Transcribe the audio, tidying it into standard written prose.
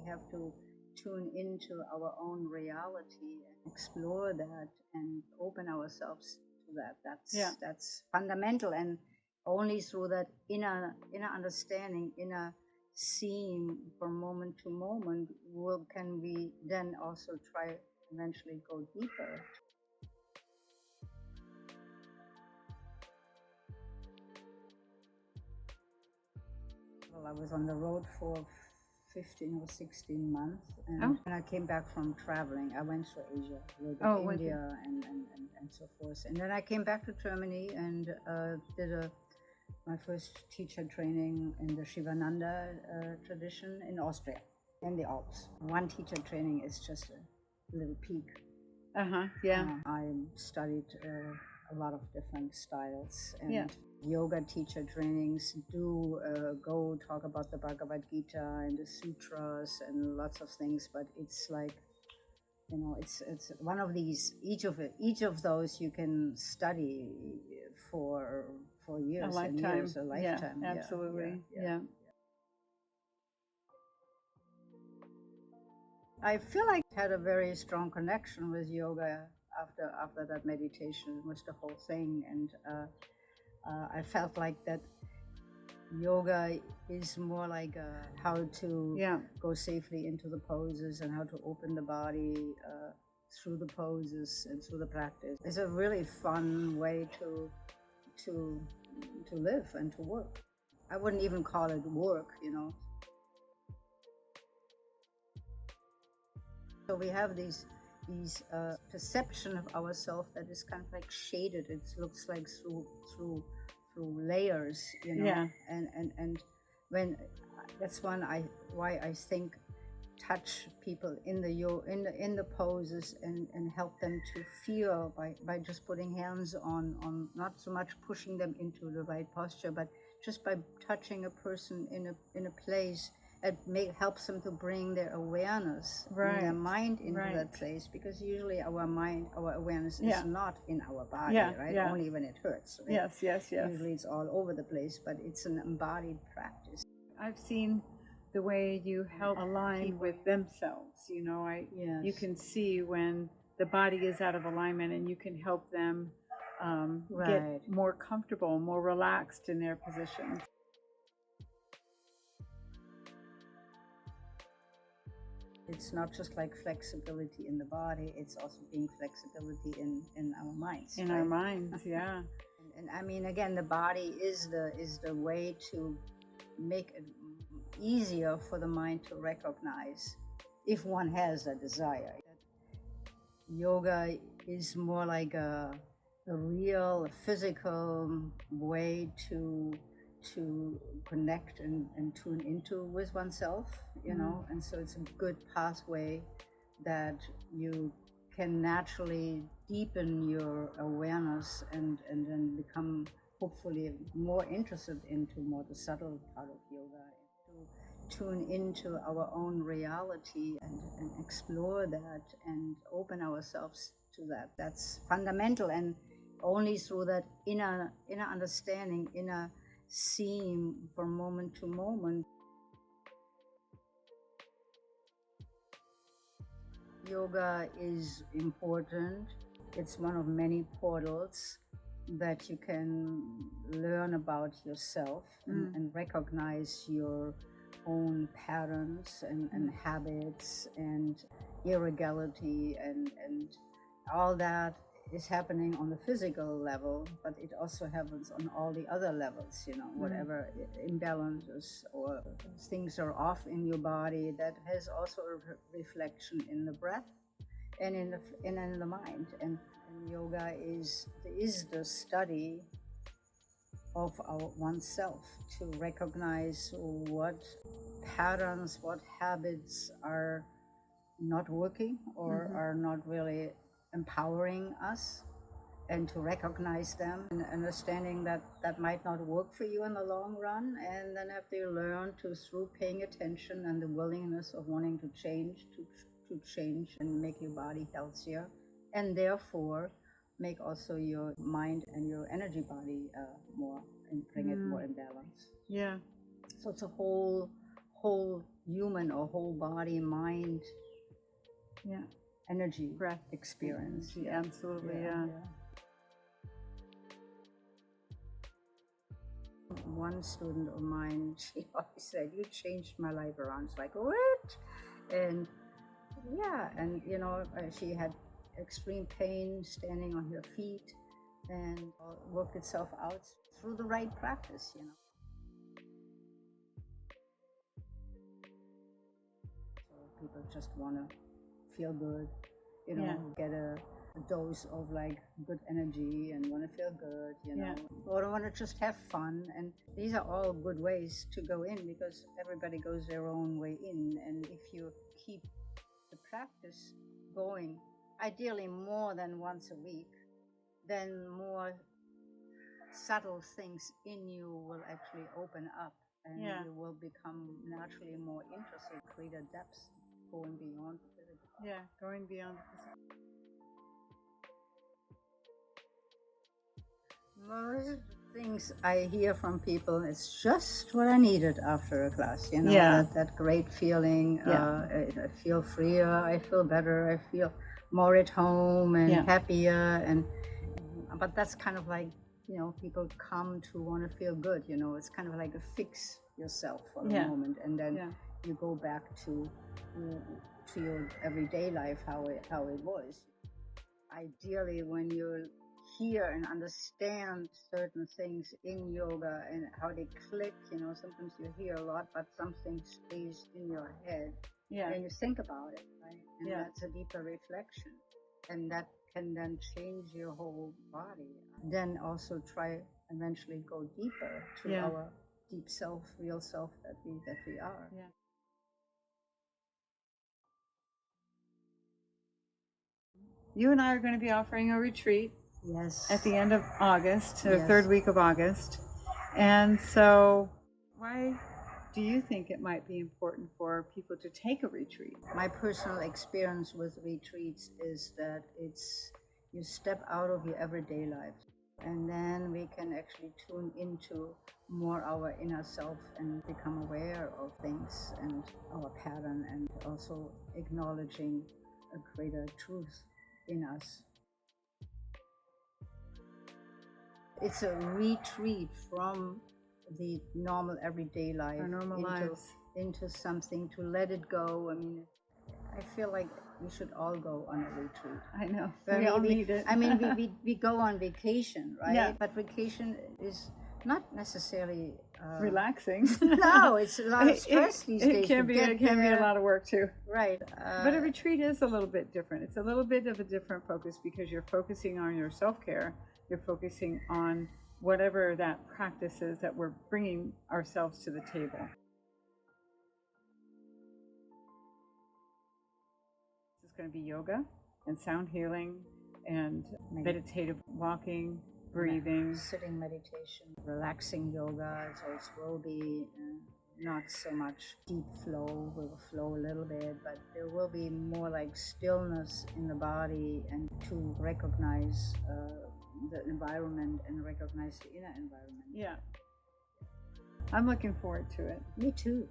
We have to tune into our own reality and explore that and open ourselves to that. That's fundamental, and only through that inner understanding, inner seeing from moment to moment, can we then also try eventually go deeper. Well, I was on the road for 15 or 16 months, and when I came back from traveling, I went to Asia, India, and so forth. And then I came back to Germany and did my first teacher training in the Shivananda tradition in Austria, in the Alps. One teacher training is just a little peak. I studied a lot of different styles, and yoga teacher trainings do go talk about the Bhagavad Gita and the sutras and lots of things, but it's like, you know, it's one of these, each of those you can study for years, a lifetime. Yeah, absolutely. Yeah. I feel like I had a very strong connection with yoga after that meditation, with the whole thing, and I felt like that yoga is more like how to go safely into the poses and how to open the body through the poses and through the practice. It's a really fun way to live and to work. I wouldn't even call it work, you know. So we have these perception of ourselves that is kind of like shaded. It looks like through layers, you know. Yeah. And when that's why I think touch people in the poses and help them to feel by just putting hands on, not so much pushing them into the right posture, but just by touching a person in a place. It helps them to bring their awareness in their mind into that place, because usually our awareness is not in our body, right? Only when it hurts. Right? Yes. Usually it's all over the place, but it's an embodied practice. I've seen the way you help align with themselves. You know, you can see when the body is out of alignment, and you can help them get more comfortable, more relaxed in their positions. It's not just like flexibility in the body, it's also being flexibility in our minds. In our minds, yeah. And I mean, again, the body is the way to make it easier for the mind to recognize, if one has a desire. Yoga is more like a real physical way to connect and tune into with oneself, you know, and so it's a good pathway that you can naturally deepen your awareness and then become hopefully more interested into more the subtle part of yoga, to tune into our own reality and explore that and open ourselves to that. That's fundamental, and only through that inner understanding, inner seeing from moment to moment. Yoga is important. It's one of many portals that you can learn about yourself and recognize your own patterns and habits and irregularity and all that is happening on the physical level, but it also happens on all the other levels, you know, whatever imbalances or things are off in your body, that has also a reflection in the breath and in the mind. And yoga is the study of oneself, to recognize what patterns, what habits are not working or are not really empowering us, and to recognize them and understanding that might not work for you in the long run, and then after you learn to, through paying attention and the willingness of wanting to change, to change and make your body healthier, and therefore make also your mind and your energy body more, and bring it more in balance. Yeah. So it's a whole human or whole body, mind, energy, breath experience. Energy, absolutely, yeah. One student of mine, she always said, "You changed my life around." It's like, what? And and she had extreme pain standing on her feet, and worked itself out through the right practice. So people just want to feel good, get a dose of like good energy and want to feel good, or want to just have fun. And these are all good ways to go in, because everybody goes their own way in. And if you keep the practice going, ideally more than once a week, then more subtle things in you will actually open up, and you will become naturally more interested, greater depths, going beyond the physical. Yeah, going beyond the physical. Most things I hear from people, it's just what I needed after a class, that great feeling. I feel freer, I feel better, I feel more at home and happier. But that's kind of like, people come to want to feel good, it's kind of like a fix yourself for a moment, and then you go back to your everyday life, how it was. Ideally, when you hear and understand certain things in yoga and how they click, sometimes you hear a lot, but something stays in your head, and you think about it, right? And that's a deeper reflection, and that can then change your whole body. Then also try eventually go deeper to our deep self, real self that we are. You and I are going to be offering a retreat. Yes. At the end of August, the third week of August. And so why do you think it might be important for people to take a retreat? My personal experience with retreats is that you step out of your everyday life, and then we can actually tune into more our inner self and become aware of things and our pattern, and also acknowledging a greater truth in us. It's a retreat from the normal everyday life, into something, to let it go. I mean, I feel like we should all go on a retreat. I know. We all need it. I mean, we go on vacation, right? Yeah. But vacation is not necessarily relaxing. No, it's a lot of stress these days. It can be a lot of work too. Right. But a retreat is a little bit different. It's a little bit of a different focus, because you're focusing on your self-care. You're focusing on whatever that practice is that we're bringing ourselves to the table. This is going to be yoga and sound healing and meditative walking, breathing. Sitting meditation, relaxing yoga. So it will be not so much deep flow. We'll flow a little bit, but there will be more like stillness in the body, and to recognize the environment and recognize the inner environment. Yeah. I'm looking forward to it. Me too.